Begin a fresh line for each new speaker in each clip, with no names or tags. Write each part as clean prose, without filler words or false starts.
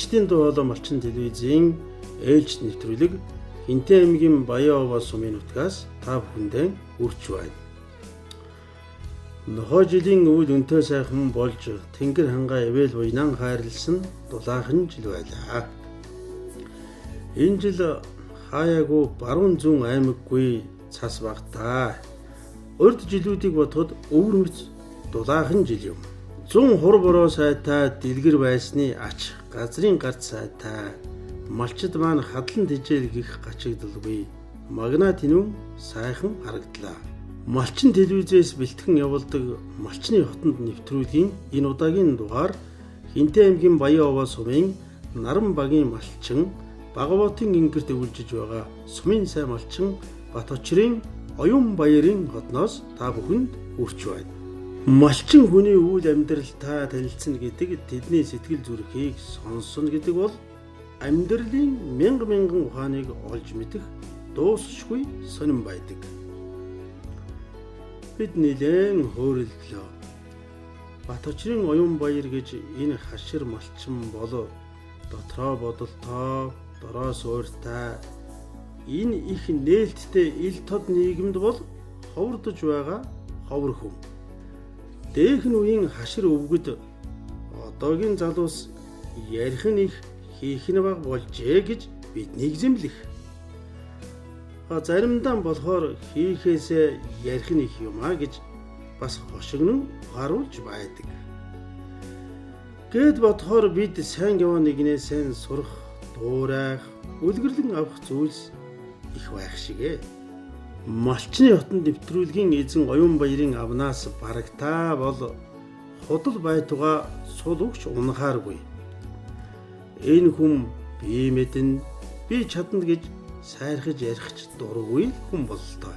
Малчдын дуу хоолой малчин телевизийн ээлж нэвтрүүлэг Хинтээ аймгийн Баян-Овоо сумын нутгаас та бүхэндээ хүрч байна. Нохоо жилийн үйл өнтөө сайхан болж тэнгэр хангаа эвэл буйнан хайрлсан дулаахан жил байлаа. Энэ жил хаяагүй баруун зүүн аймаггүй цас багтаа. Урд жилүүдийг бодоход өвөр мэц дулаахан жил юм. Зүүн хур бороо сайтай дэлгэр байсны ач газрын гарц сайтай малчид маань хадлан тижээл гих гачигдалгүй магна тэнүүн сайхан харагдлаа. Малчин телевизээс бэлтгэн явуулдаг малчны хотонд нэвтрүүлгийн энэ удаагийн дугаар Хинтээ аймгийн Баян-Овоо сумын Наран багийн малчин Багавотын гингэрт өвлжиж байгаа сумын сайн малчин Бат очрын Оюун баярын хотноос та бүхэнд хүрч байна. Малчин хүний үйл амьдралтай танилцсан гэдэг тэдний сэтгэл зүрхийг сонсно гэдэг бол амьдралын мянган ухааныг олж мэдэх дуусшгүй сонирн байдаг. Бид нэлээд хөөрөлдлөө. Бат очрын Оюун баяр гэж энэ хашир малчин бол дотроо бодолтой, дороо суурьтай энэ их нээлттэй ил тод нийгэмд бол ховрдож байгаа ховор хүм. Дээхэн үеийн хашир өвгөд одоогийн залуус ярих нь их хийх нь баг болжээ гэж биднийг зэмлэх. Заримдаа болохоор хийхээсээ ярих нь их юм а гэж бас хошигнон харуулж байдаг. Гэт бодохоор бид сайн яваа нэгнээс сайн сурах, дуурайх, үлгэрлэн авах зүйлс их байх шигэ. Малчны хотонд нэвтрүүлгийн эзэн Оюун баярын авнаас барагтаа бол худал байтугай сул өгч унахааргүй. Энэ хүм би мэднэ, би чадна гэж сайрхаж ярихч дургүй хүн бололтой.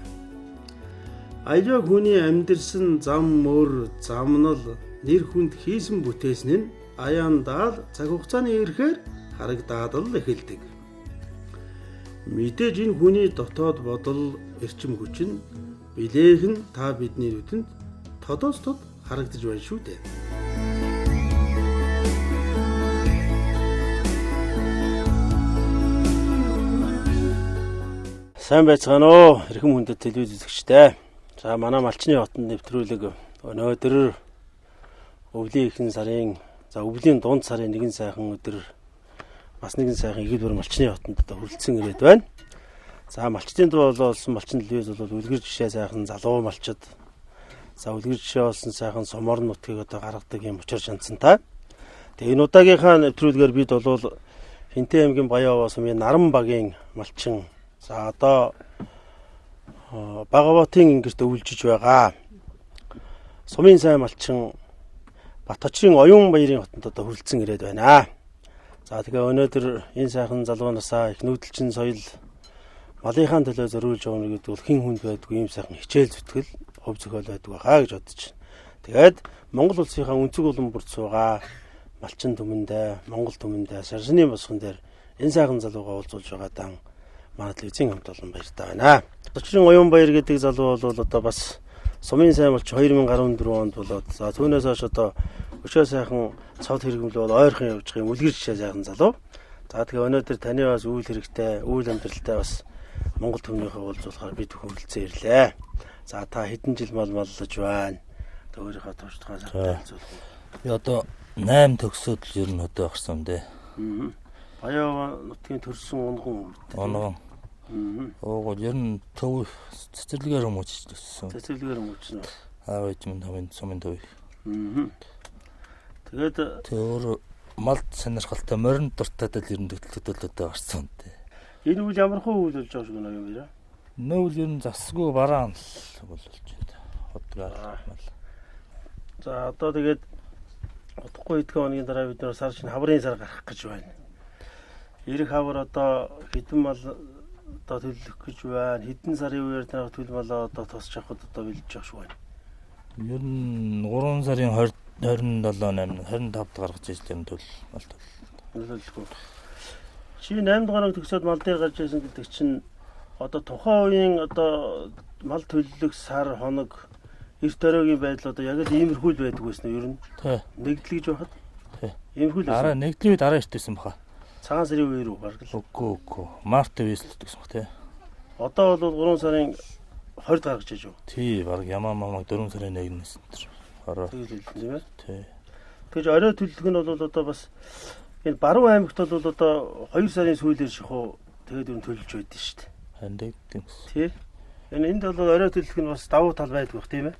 Аяа хүний амьдрсан зам мөр, замнал нэр хүнд хийсэн бүтээсэн нь аяандаа цаг хугацааны ирэхээр харагдаад л эхэлдэг. Мэдээж энэ хүний дотоод бодол, эрчим хүч нь билээхэн та бидний нүдэнд тодоос тод харагдаж байна шүү дээ. Сайн байцгаана уу эрхэм хүндэт телевиз үзэгчтэй. За манай малчны хотонд нэвтрүүлэг өнөөдөр өвлийн ихэнх сарын өвлийн дунд сарын нэгэн сайхан өдөр бас нэгэн сайхан игэлбэр малчны хотонд хүрэлцэн ирээд байна. За малчдын дуу болсон малчин телевиз бол үлгэр жишээ сайхан залуу малчид. За үлгэр жишээ болсон сайхан сумор нутгийг гаргадаг юм учир шанцантай. Тэгээ энэ удаагийнхаа нэвтрүүлгээр бид бол Хинтээ аймгийн Баян-Овоо сумын Наран багийн малчин. За одоо Багавотын гингэрт өвлжиж байгаа сумын сайн малчин Бат очрын Оюун баярын хотонд хүрэлцэн ирээд байна. За тэгээ өнөөдөр энэ сайхан залуу насаа их нүүдэлчин соёл малынхаа төлөө зориулж байгаа нэг гэдэг хин хүнд байдгүй юм сайхан хичээл зүтгэл хөв зохиол байдаг хаа гэж бодож байна. Тэгээд Монгол улсынхаа өнцөг улам бүрд суугаа малчин түмэндээ Монгол түмэндээ шаршны босгон дээр энэ сайхан залуугаа уулзуулж байгаадаа манай телевизийн хамт олон баяртай байна. Очрын Оюун баяр гэдэг залуу бол одоо бас сумын сайн малчин 2014 онд болоод за түүнээс хойш одоо өчөө сайхан цол хэрэгмэл бол ойрхон явж байгаа юм үлгэр жишээ сайхан залуу. За тэгээ өнөөдөр таны бас үйл хэрэгтэй, үйл амьдралтай бас Монгол түмнийхээ уулзуулахаар бид хүрэлцэн ирлээ. За та хэдэн жил маллаж байна? Өөрийнхөө туршлагаа зарлуулах.
Би одоо 8 төгсөөд л ер нь өдөө гарсан юм дээ.
Баян нутгийн төрсөн онгон.
Оо ер нь төв цэцэрлэгээр хүмүүжиж төссөн.
Цэцэрлэгээр хүмүүжсэн.
Аав ээж минь тавын сумын төв.
Тэгээд
тэр малд сонирхолтой морин дуртайд л ер нь төлөвлөлтөд гарсан дээ.
Энэ үйл ямархан үйл болж байгаа шиг байна юм яа.
Нүүл ер нь засгүй бараан л болж байна. Хотгаар мал.
За одоо тэгээд удахгүй хэдхэн хоногийн дараа бид нэр сар шин хаврын сар гарах гэж байна. Ирэх хавар одоо хэдэн мал одоо төлөх гэж байна. Хэдэн сарын үеэр танах төлөв мал одоо тосч авахд одоо бэлдэж явах шиг байна.
Ер нь 3 сарын 27 25-д гаргаж ирж байгаа төл мал
төлөхгүй. Чи 8 дугаар төгсөөд мал дээр гарч ирсэн гэдэг чинь одоо тухайн үеийн одоо мал төлөх сар хоног эрт оройгийн байдал одоо яг л иймэрхүү л байдаг байсан нь ер нь.
Тий.
Нэгдэл гэж байхад. Иймэрхүү л
Дараа нэгдлийн үед дараа ирсэн баха.
цагаан сарын үеэр үү баг л.
Үгүй. Март вэслэлт гэсэн бах тий.
Одоо бол 3 сарын 20-д гаргаж иж юу?
Тий, баг ямаа мамаг 4 сарын 1-ээс энэ. Ороо.
Тэгээд тийм ээ.
Тий.
Тэгэж орой төлөлг нь бол одоо бас энэ Баруун аймагт бол одоо 2 сарын сүүлээр шихуу тэгээд юу төлж байдсан шүү дээ.
Ханддаг тийм.
Тий. Энд бол орой төлөлг нь бас давуу тал байдаг бах тийм ээ.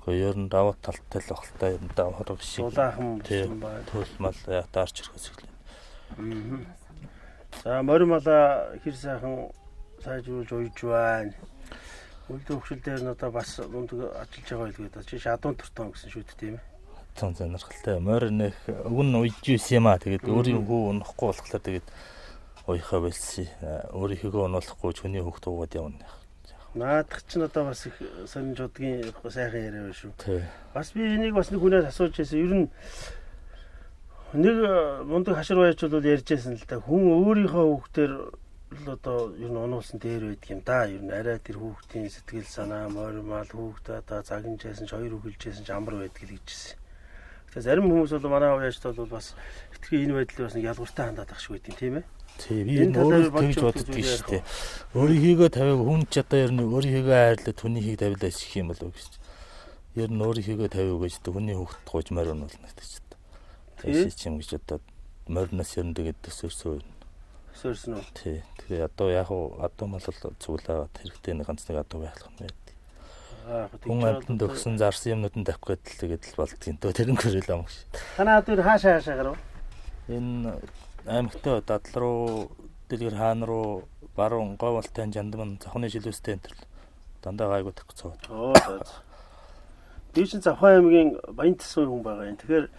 Гэхдээ ер нь давуу талтай л багтай ер нь давуу хорог шиг.
Улаахан юм байна.
Төлмал ятаарч ирэхээс эхлэв.
За моримала хэр сайхан сайжруулж уйж байна. Үлдэн хөвшил дээр нь одоо бас мундаг ажиллаж байгаа байлгүй одоо чи шадуун тортон гэсэн шүү дээ тийм ээ.
Тон сонирхолтой. Морь нэг өгн уйж ирсэн юм аа. Тэгээд өөрийн хүү унахгүй болохоор тэгээд уяхаа болсон. Өөрийнхөө унуулахгүй хүний хөвгт уугаад явна.
Наадах чинь одоо бас их сонирж удгийн сайхан яриа байна шүү.
Тий.
Бас би энийг бас нэг хүнээс асууж байсан. Ер нь нэг мундаг хашир байж бол ярьж байсан л да. Хүн өөрийнхөө хөвгтөр л одоо ер нь унуулсан дээр байдаг юм да. Ер нь арай тэр хүүхдийн сэтгэл санаа, моримал хүүхдээ одоо загинжсэн ч хоёр үгэлжсэн ч амар байдаг л гэжсэн. Тэгэхээр зарим хүмүүс бол манай уяажт бол бас итгэх энэ байдлыг бас нэг ялгууртай хандаад ах шиг байт юм тийм ээ.
Тий, би энэ өөрөө тэгж боддог шүү дээ. Өөрийнхөө тавиаг хүн ч одоо ер нь өөрийнхөө хайрлаад түүнийхийг тавилаа гэх юм болов гэж. Ер нь өөрийнхөө тавиаг гэж хүний хөвгт гойж морь унуулна гэдэг чинь. Тэгээс чи юм гэж одоо морьноос ер нь тэгээд төсөрсөн.
Төсөрсөн үү?
Тий. Тэгээ одоо яг одоо мал цуглаад хэрэгтэй нэг ганц нэг одоо байх юм байна. Хүн амьтанд өгсөн зарсан юмнуудын тавих гэдэл тэгээд л болдгийн дөө тэрнгээр л ам гэж.
Танаа одоо хаашаа гарав?
Энэ аймагтай дадал руу дэлгэр хаан руу баруун говьолтой жандман цахны жилүүстэй энэ төр дандаа гайгүй тах цаад.
Оо за. Би чинь Завхан аймгийн Баян Тэсвийн хүн байгаа юм. Тэгэхээр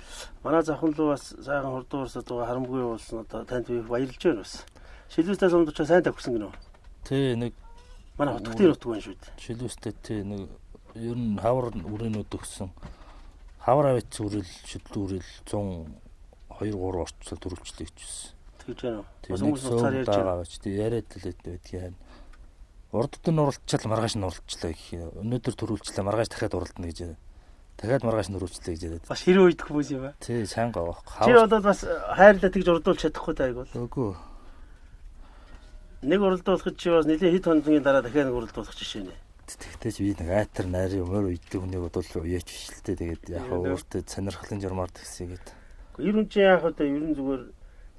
манай Завхан руу бас сайхан хурдуурсад байгаа харамгүй уулсан одоо танд би баярлж байна бас. Шилүүстэй сумд очоо сайн тавьсан гинөө.
Тий нэг
манай хотготын утга байна шүү дээ.
Шилүүстэй тий нэг ер нь хавар үрэнүүд өгсөн. Хавар авиц үрэл шидлүү үрэл 100 2-3 орчил төрүүлчлээ гэжсэн.
Тэгж байна уу? Бас хүмүүс уцаар ярьж байгаа.
Тий яриад л байдгийг. Урдд нь уралдчихал маргааш нь уралдчлаа гэх юм. Өнөөдөр төрүүлчлээ маргааш дахиад уралдана гэж яриад. Дахиад маргааш нь төрүүлчлээ гэж яриад.
Бас хэрэг үйдэх хүмүүс юм ба.
Тий сайн гавах.
Чи одоо бас хайрлаа тэгж уралдуулж чадахгүй тайг бол.
Үгүй.
Нэг уралдуулахад чи бас нэлээд хэд хоногийн дараа дахиад нэг уралдуулах жишээ нэ.
Тэгтээ чи би нэг айтар найрын өмөр үйдэг хүнийг бодвол яач биш л дээ. Тэгээд яг өөртөө сонирхлын журмаар тэгсэгээд.
Ер нь чи яах вэ? Ер нь зүгээр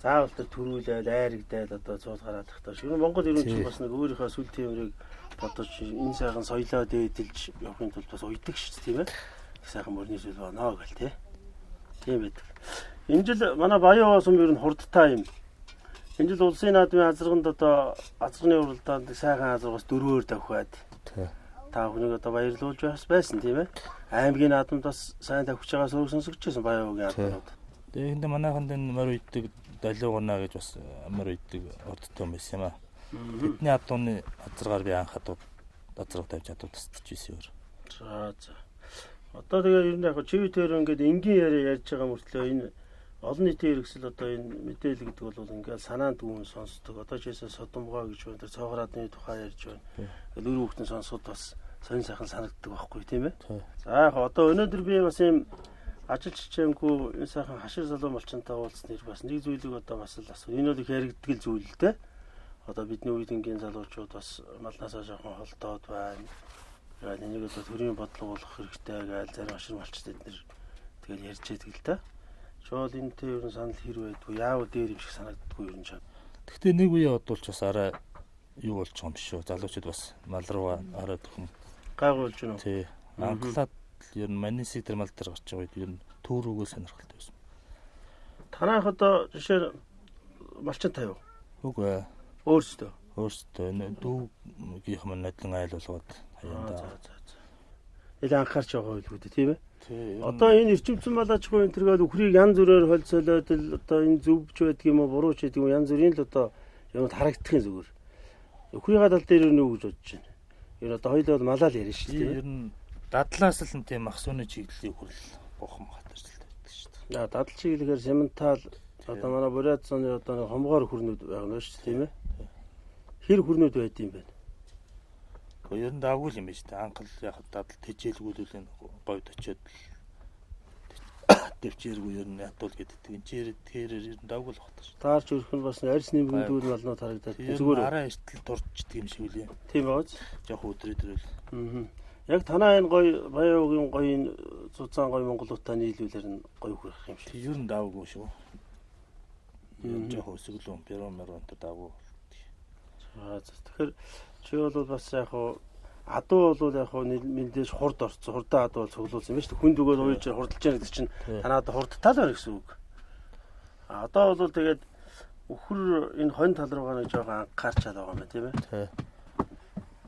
заавал төрүүлээд айрагдаал одоо цуул гараад тахтаа. Ер нь Монгол ер нь чи бас нэг өөрийнхөө сүл тэмрийг бодож энэ сайхан соёлоо дээдэлж явахын тулд бас уйдаг шүү дээ тийм ээ. Сайхан мөрний сүл байна гэл тий. Тийм байдаг. Энэ жил манай Баян сум ер нь хурдтай юм. Энэ жил улсын наадмын азарганд одоо азарганы уралдаанд сайхан азаргаас 4-өөр давхиад.
Тий.
Та бүхнийг одоо баярлуулж байсан тийм ээ. Аймгийн наадамд бас сайн тавьж байгаа сөрөг сонсогч байсан Баян уугийн наадмууд.
Тэгээд манайханд энэ морь үйдэг долиогоно гэж бас морь үйдэг ордтой юм байсан юм аа. Бидний адууны азаргаар би анх азарга тавьж адуу тасчихжээ өөр.
За. Одоо тэгээ ер нь яг чивтээр ингээд энгийн яриа ярьж байгаа мөртлөө энэ олон нийтийн хэрэгсэл одоо энэ мэдээлэл гэдэг бол ингээд санаанд гүн сонсдог. Одоо жишээ Содомгоо гэж байна. Тэр цоограадны тухай ярьж байна. Ингээд өөр хүүхдийн сонсоход бас сонир сайхан санагддаг байхгүй тийм ээ. За яг одоо өнөөдөр би бас юм ажил чичээнгүй энэ сайхан хашир залуу малчинтай уулзснээр бас нэг зүйлийг одоо бас л асуу. Энэ бол их яригддаг зүйл л дээ. Одоо бидний үеийнгийн залуучууд бас малнасаа жоохон холдоод байна. Тэгээд энийг одоо төрийн бодлого болгох хэрэгтэй гэж зарим хашир малчтай эднэр тэгэл ярьж байдаг л да. Шоол энэтэй ер нь санал хэр байдгүй яав дээр юм шиг санагддаггүй ер нь чад.
Гэхдээ нэг үе бодволч бас арай юу болж байгаа юм биш үү? Залуучууд бас мал руу арай төхөн
гайгуулж байна уу?
Тий. Англаад ер нь манисик тэр мал дээр гарч байгаа үед ер нь төөрөөгөө сонирхолтой байсан.
Танайх одоо жишээ малчин тавь.
Үгүй ээ.
Өөрсдөө
дүүгийнх маань нодлон айл болгоод хаяанда.
Нэлээ анхаарч байгаа байлгүй дээ тийм ээ. Одоо энэ эрчимцэн балаачгүй энэ төргээд үхрийг янз бүрээр холцоолоод л одоо энэ зөвж байдаг юм уу буруу ч гэдэг юм янз бүрийн л одоо юмд харагдахын зүгээр. Үхрийн гадал дээр юу гэж бодож байна. Ер нь одоо хоёул бол малаа л ярина шүү дээ.
Ер нь дадлаас л энэ тийм махсууны чиглэлийг хүрэл гохон хатарч л байдаг шүү дээ.
Яа дадал чиглэлээр сементал одоо манай бурят зоны одоо хомгоор хүрнүүд байна шүү дээ тийм ээ. Хэр хүрнүүд байд юм бэ?
Ер нь даагүй юм байна шүү дээ. Анхал яг дадал тэжээлгүүлүүл энэ говьд очиод дэвчээргүй ер нь ядуул гэдэг. Энд чинь тэрээр ер нь давгүй л багтаж.
Таарч өрөх нь бас арьс нэмгэн дүүр малнууд харагдаад
зүгээр араа эртэл турчдаг юм шиг үлээ.
Тийм бааз.
Жохо өдрөдрөл.
Яг танаа энэ гоё Баяогийн гоё цуцаан гоё монголуудаа нийлүүлэр нь гоё хүрэх юм шиг.
Ер нь давгүй шүү. Ер нь жохо өсөглөө перомеронт давгүй.
Тэгэхээр чи бол бас яг хуу адуу бол яг хуу мэдээж хурд орцсон. Хурдаа адуу бол цуглуулсан юм шүү. Хүнд өгөөд уйлж хурдалж яах гэдэг чинь танаад хурдтал байна гэсэн үг. Одоо бол тэгээд өхөр энэ хонь тал руугаа нэг жоохон анхаарч чадаа байгаа юм тийм ээ.
Тий.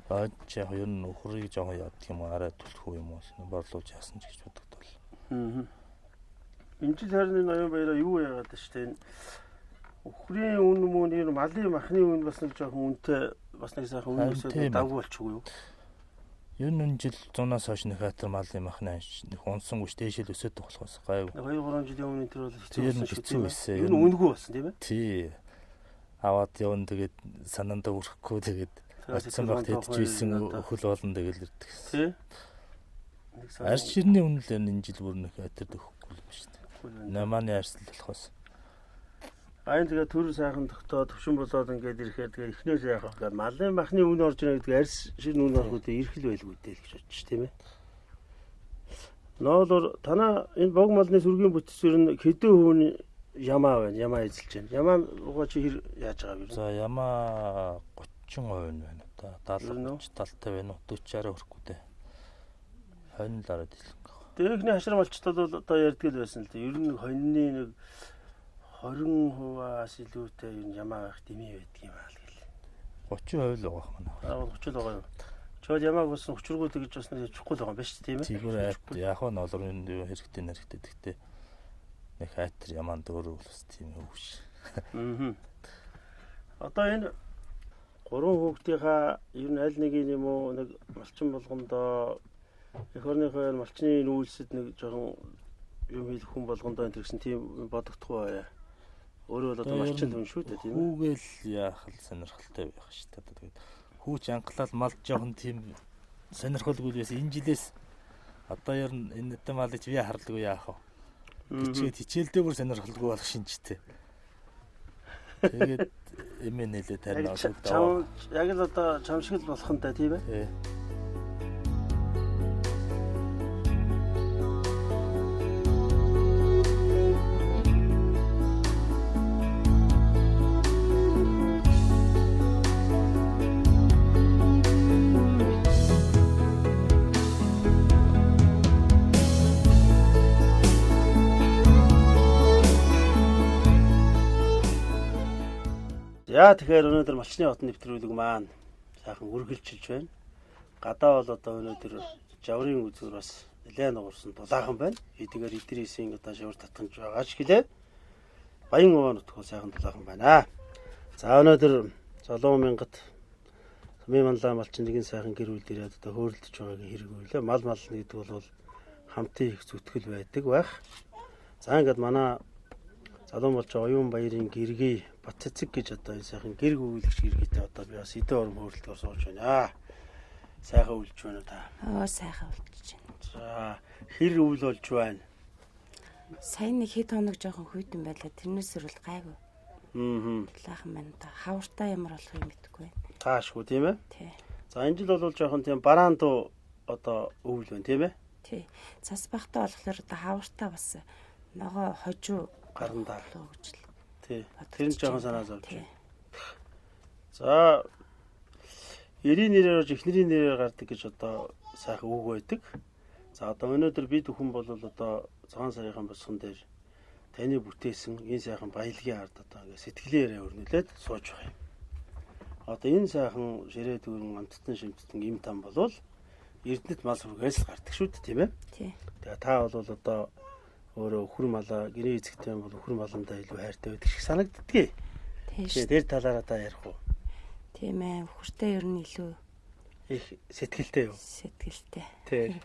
Яг ер нь өхрийг жоохон яадаг юм арай түлхүү юм уу борлуулж яасан ч гэж бодогдвол.
Энэ жил харин энэ ноён баяраа юу яагаад ч тийм өхрийн үн мөн энэ малын махны үн бас нэг жоохон үнэтэй бас нэг сайхан үн өсөд давгүй болчихгүй юу?
Ер нь энэ жил 100-аас хойш нэг хатар малын махны нэг унсангүй дээшэл өсөд болохоос гайгүй.
2-3 жилийн өмнө тэр бол
хэцүү байсан.
Ер нь үнэгүй болсон тийм ээ?
Тий. Аваад явна тэгээд санаандаа хүрэхгүй тэгээд очсон багт хэдчихсэн өхөл болно тэгэл ирдэг.
Тий.
Арьс ширний үнэл энэ жил бүр нэг хатар өгөхгүй юм шүү дээ. Намааны арьс л болохоос.
Айн тэгээ төр сайхан тогтоод төвшин болоод ингээд ирэхээр тэгээ эхнээс яах вэ? Малын махны үн орж ирэх гэдэг арьс шир үн орох үедээ ирэх л байлгүй дээ гэж бодчих тийм ээ. Ноолор танаа энэ бог малны сүргийн бүтцээр нь хэдэн хүн ямаа байна? Ямаа эзэлж байна. Ямаа угаа чи хэр яаж байгаа вэ?
За ямаа 30% байна та. 70 талтай байна уу? 40-60 хүрэхгүй дээ. Хонь л араад хэлэх.
Дээрхний хашир малчтад бол одоо ярьдаг л байсан л дээ. Ер нь хоньны нэг 20%-аас илүүтэй юм ямаа байх дэмий байдаг юм аа л гэл.
30% л байгаа юм байна.
30 л байгаа юм. Чод ямааг бас хүчргүүд гэж бас нэг чухал байгаа юм байна шүү дээ тийм ээ.
Зүгээр яг нь олор энэ хэрэгтэй нэрхтэй гэхдээ нэг хайтар ямаанд өөрөө бас тийм өвш.
Одоо энэ гурван хүүхдийнхаа ер нь аль нэг юм уу нэг малчин болгондоо эх орныхоо малчны нүүлсэд нэг жоохон юм хийх хүн болгондоо энэ гэсэн тийм бодогдохгүй бая. Өөрөө бол одоо малчин хүн шүү дээ тийм ээ.
Хүүгээл яах л сонирхолтой байх шүү дээ. Тэгээд хүүч анхлал мал жоохон тийм сонирхолгүй байсан. Энэ жилээс одоо ер нь энэ нэт малыг би харлгүй яах вэ? Хичээлдээ бүр сонирхолгүй болох шинжтэй. Тэгээд эмээ нэлээ тарина осогдоо.
Яг л одоо чам шиг л болох нь да тийм ээ. Тэгэхээр өнөөдөр малчны хотын нэвтрүүлэг маань сайхан үргэлжилж байна. Гадаа бол одоо өнөөдөр жаврын үзүүр бас нэлээд нуурсан дулаахан байна. Эдгээр идрисийн одоо шавар татгамж байгаа ч гэлээ. Баян овоо нутгуу сайхан дулаахан байна. За өнөөдөр Золон мянгат Сумын манлаа малчин нэгэн сайхан гэр бүл ирээд одоо хөөрөлдөж байгаагийн хэрэг үйлээ. Мал мална гэдэг бол хамтын их зүтгэл байдаг байх. За ингээд манай Залуун болж байгаа оюун баярын гэргий бат цэцэг гэж одоо энэ сайхан гэрг үйлэгч гэргийтэй одоо би бас эдэн орон хөрөлтөөр сууж байна. Сайхан үлж байна та.
Сайхан үлж байна.
За хэр үйл болж байна?
Сайн нэг хэд хоног жоохон хүйдэн байлаа. Тэрнээсэр бол гайгүй. Талаахан байна да. Хавартай ямар болох юм мэдэхгүй байна.
Таашгүй тийм ээ?
Тий.
За энэ жил бол жоохон тийм бараанду одоо өвөл байна тийм ээ?
Тий. Цас бахтай болохоор одоо хавартай бас ногоо хожуу
гарандаа
гэж л.
Тий. Тэр нь жоохон санаа зовж байна. За 90-ийн нэрээр ихнэрийн нэрээр гардаг гэж одоо сайхан үг байдаг. За одоо өнөөдөр бид бүхэн бол одоо цагаан сарынхан босгон дээр таны бүтээсэн энэ сайхан баялагын ард одоо ингээ сэтгэлээрээ өрнүүлээд сууж байгаа юм. Одоо энэ сайхан ширээ дүүрэн амттан шимттэн им там болвол Эрдэнэт мал сүргээс л гардаг шүү дээ тийм ээ.
Тий.
Тэгээ та бол одоо өөрөө өхөр малаа гэрээ эзэгтэй бол өхөр маландаа илүү хайртай байдаг шиг санагддгийг.
Тийм.
Тэр талаараа та ярих уу?
Тийм ээ. Өхөртэй ер нь илүү
их сэтгэлтэй юу?
Сэтгэлтэй.
Тий.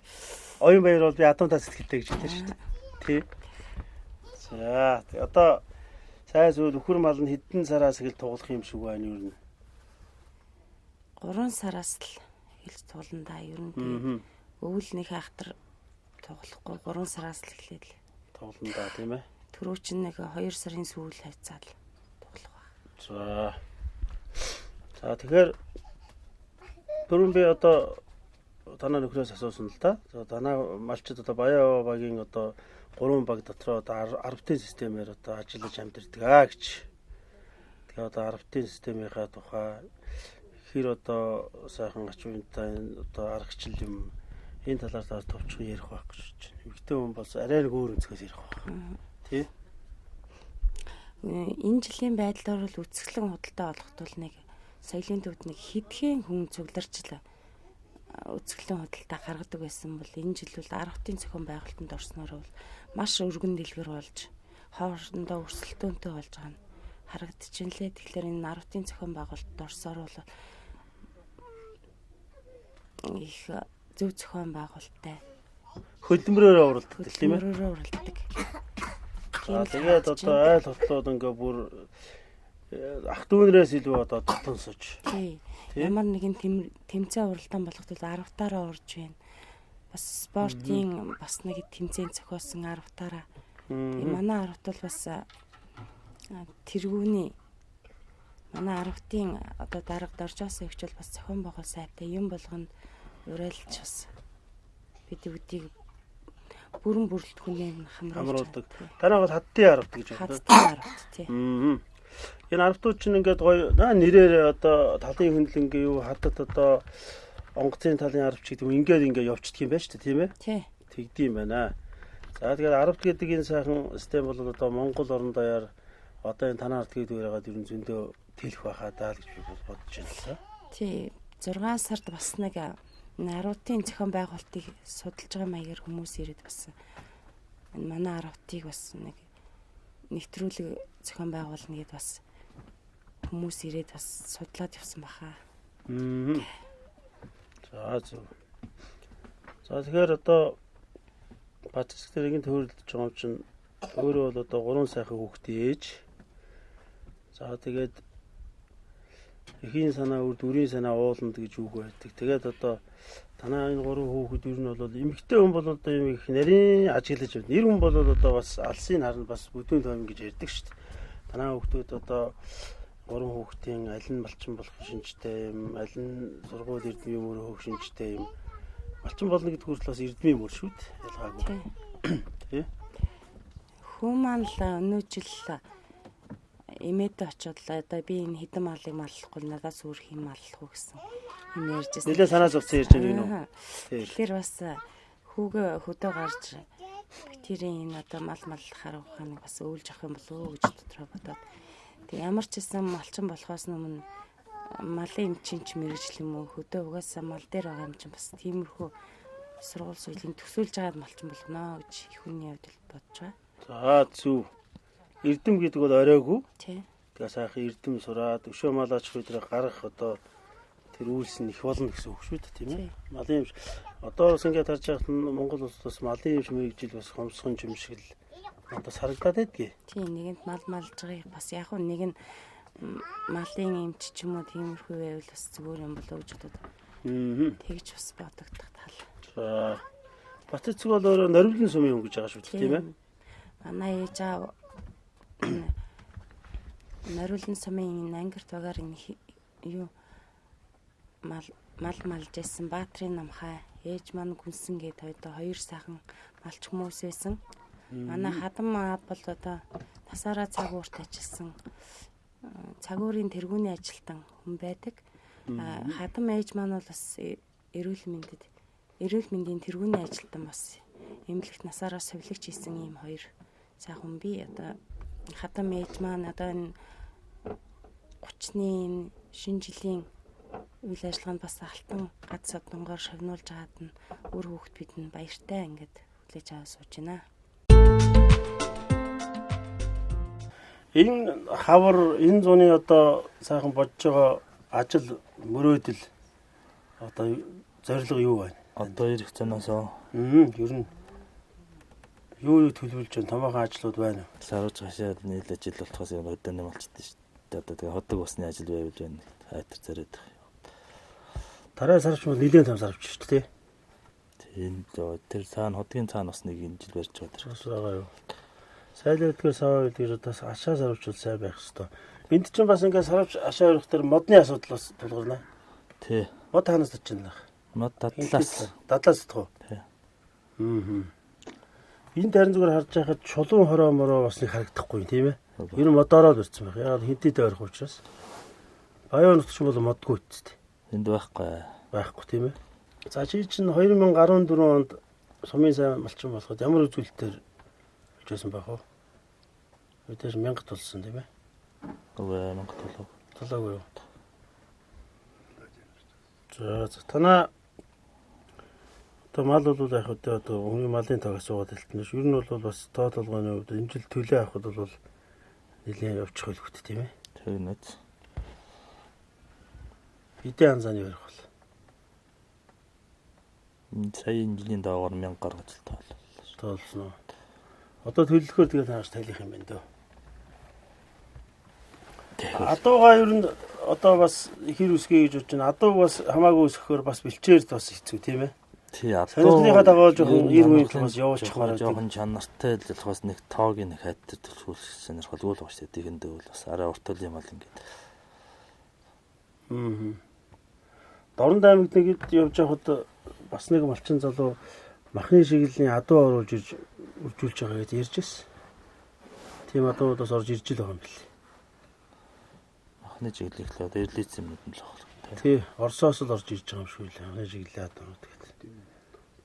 Оюун баяр бол би адуунтаа сэтгэлтэй гэж хэлсэн шүү дээ. Тий. За одоо сайн зүйл өхөр мал нь хэдэн сараас эхэл туглах юм шиг байна юу?
3 сараас л хэлж туулна да ер нь. Өвөл нэг хайхтар тоглохгүй 3 сараас л эхлээд л
тоглоно да тийм ээ.
Түрүү чинь нэг 2 сарын сүүл хайцаал тоглох
За.
байна.
За тэгэхээр түрүүн би одоо танаа нөхрөөс асуусан л да. За танаа малчид одоо Баян багийн одоо 3 баг дотор одоо 10-ын системээр одоо ажиллаж амьдэрдэг гэж. Тэгэхээр одоо 10-ын системийнхаа тухай хэр одоо сайхан ач уянтай одоо аргачлал юм энэ талаар тас товчхон ярих байх гэж байна. Эмэгтэй хүн бол арай нэг өөр өнцгөөс ярих байх. Тий?
Энэ жилийн байдлаар бол үсгэлэн худалдаа олоход бол нэг соёлын төвд нэг хэдхэн хүн цугларчлаа үсгэлэн худалдаа гаргадаг байсан бол энэ жил бол 10-ын зохион байгуулалтанд орсноор бол маш өргөн дэлгэр болж хоорондоо өрсөлдөөнтэй болж байгаа нь харагдчихээн лээ. Тэгэхээр энэ 10-ын зохион байгуулалтанд орсоор бол их зөв зохион байгуулалттай
хөдөлмөрөөр уралддаг тийм ээ.
хөдөлмөрөөр уралддаг.
Тэгээд одоо айл хотлоод ингээ бүр ах дүүнээс илүү одоо дотонсож.
Тий. Ямар нэгэн тэмцээн уралдаан болгоход 10-аараа орж байна. Бас спортын бас нэг тэмцээн зохиосон 10-аараа. Манай 10-т бол бас тэргүүний манай 10-ын одоо дарагд орж байгаа хөвчл бас зохион байгуул сайтай юм болгонд урайлж бас бид үдийг бүрэн бүрэлдэхүүнээр хамруулдаг.
Танаа бол хадтын 10 гэж байна.
Хадтын 10 тий.
Энэ 10-ууд чинь ингээд гоё нэрээр одоо талын хөндлөнгийн юу хадад одоо онгоцын талын 10 ч гэдэг юм ингээд явчихдаг юм байна шүү дээ тийм ээ.
Тий.
Тэгдэм байна. За тэгээд 10 гэдэг энэ сайхан систем бол одоо Монгол орон даяар одоо энэ танаа 10 гэдэг үеигээд ер нь зөндөө тэлэх байхаа даа гэж би бодож байна.
Тий. 6 сард бас нэг Наруудын зохион байгуулалтыг судалж байгаа маягаар хүмүүс ирээд бас энэ манай 10-ыг бас нэг нэвтрүүлэг зохион байгуулна гэдээ бас хүмүүс ирээд бас судлаад явсан баха.
За зөв. За тэгэхээр одоо бат хэсгэрийн төрөлдөж байгаа юм чинь өөрөө бол одоо 3 сайхан хүүхдээ ээж. За тэгээд эхийн санаа үрд үрийн санаа ууланд гэж үг байдаг. Тэгээд одоо танаа энэ 3 хүүхэд ер нь бол эмэгтэй хүн бол одоо юм их нарийн ажиглаж байна. Нэр хүн бол одоо бас алсын харна бас бүдүүн тойм гэж ярьдаг шүү дээ. Танаа хүүхдүүд одоо 3 хүүхдийн аль нь малчин болох шинжтэй юм, аль нь сургууль эрдмийн мөр хөөх шинжтэй юм. Малчин болно гэдэг хүртэл бас эрдмийн мөр шүү дээ. Ялгаагүй. Тий.
Хүн маань л өнөө жил эмээдээ очиод одоо би энэ хэдэн малыг маллахгүй надаас өөр хэм маллах уу гэсэн юм ярьж байсан.
Нэлээ санаа зовцсон ярьж байгаа юм уу?
Тэгэхээр бас хүүгээ хөдөө гарч тэрийн энэ одоо мал маллахаар ухааныг бас өөлж авах юм болов уу гэж дотроо бодоод. Тэг ямар ч гэсэн малчин болохоос өмнө малын эмчинч мэрэгжил юм уу хөдөө угаасаа мал дээр байгаа юм чинь бас тиймэрхүү сургууль суулийн төсөөлж байгаад малчин болгоно гэж их хүний хувьд бодож байгаа.
За зүв. Эрдэм гэдэг бол оройгүй.
Тий.
Тэгээ сайхан эрдэм сураад өшөө малаач өдрөө гарах одоо тэр үйлс нь их болно гэсэн үг шүү дээ тийм ээ. Малын юмш одоо бас ингээд харж байхад Монгол улсад бас малын юмш мэрэгжил бас хомсхон юм шиг л надад харагдаад байдгийг.
Тий нэгэнд мал малж байгааг бас яг нь нэг нь малын эмч ч юм уу тиймэрхүү байвал бас зүгээр юм болоо гэж бодод. Тэгж бас бодогдох тал.
За Батцэг бол өөрөө нориулын сумын хүн гэж байгаа шүү дээ тийм ээ.
Манай ээж аав Нариулын сумын ангирт багаар юу мал малж байсан Баатрин намхай ээж маань гүнсэн гээд одоо 2 сайхан малч хүмүүс байсан. Манай хадам аав бол одоо тасаараа цагуурт ажилласан цагуурын тэргүүний ажилтан хүн байдаг. Хадам ээж маань бол бас эрүүл мэндийн тэргүүний ажилтан бас эмнэлэгт насаараа сувилагч хийсэн ийм 2 сайхан би одоо хадам ээж маань одоо энэ 30-ны шинэ жилийн үйл ажиллагаанд бас алтан гац содонгоор шавнуулж байгаад нь өөр хүүхэд бид нь баяртай ингээд хүлээж аваад сууж байна.
Энэ хавар энэ зуны одоо сайхан бодож байгаа ажил мөрөөдөл одоо зорилго юу байна?
Одоо ирэх цаанаас
ер нь юу төлөвлөж байгаа томоохон ажлууд байна уу?
сарууж гашаад нийл ажил болохоос өдөөний малчдээ шүү дээ. Одоо тэгээ ходог усны ажил байвал байна. Хайтар царайд.
Тарай сарч бол нэлээд том сарвч шүү дээ.
Тийм тэр цаана хотгийн цаана бас нэг энэ жил барьж байгаа.
Бас байгаа юу? Сайлдгаар саваа гэдэг бас ашаа сарвчул сайн байх хэвээр. Энд чинь бас ингээд сарвч ашаа өрөх төр модны асуудал бас тулгарна.
Тий.
Мод хаанаас очино?
Мод дадлаас.
Дадлаас тох.
Тий.
Энд харин зүгээр харж байхад чулуун хороо мороо бас нэг харагдахгүй тийм ээ. Ер нь модороо л ирсэн байх. Яагаад хинтэд ойрох учраас. Баян нутч бол модгүй үсттэй.
Энд байхгүй.
Байхгүй тийм ээ. За чи чинь 2014 онд сумын сайн малчин болоход ямар үзүүлэлтээр хилжсэн байх вэ? Мэдээж 1000 тулсан тийм ээ.
Үгүй 1000 толгой.
Толгойгүй юу? За танаа одоо мал бол яг одоо хүний малын тоогоос суугаад хэлтэн ш. Ер нь бол бас тоо толгойн хувьд энэ жил төлөө авахд бол нэлээд явчих хөлбөт тийм ээ.
Тэгнэт.
Хэдэн анзааны барих бол.
Саяын жилийн доогоор 1000 гаргаж
тоолсон уу? Одоо төлөлөхөөр тэгээд хааш талих юм байна дөө. Адууга ер нь одоо бас хэр үсгэе гэж бодож байна. Адуу бас хамаагүй өсгөхөөр бас бэлчээр бас хэцүү тийм ээ.
Тий адуу.
Сонирхлынхаа дагуу жоохон ир үеийн бас явуулчих
байгаа. Жоохон чанартай л болохоос нэг тоогийн нэг хайдтай төлхүүлэх сонирхолгүй л байна шүү дээ. Тэгэндээ бол бас арай урт үйл юм бол ингээд.
Дорн аймагт нэг явж байхад бас нэг малчин залуу махны шиглэлийн адуу оруулж ирж үржүүлж байгаа гэж ярьж байсан. Тийм адуудаас орж ирж л байгаа юм бэл.
Махны чиглэлийг л одоо ирлиц юм уу л байна.
Тий, Оросоос л орж ирж байгаа юм шиг л махны чиглэлийн адууд гэдэг.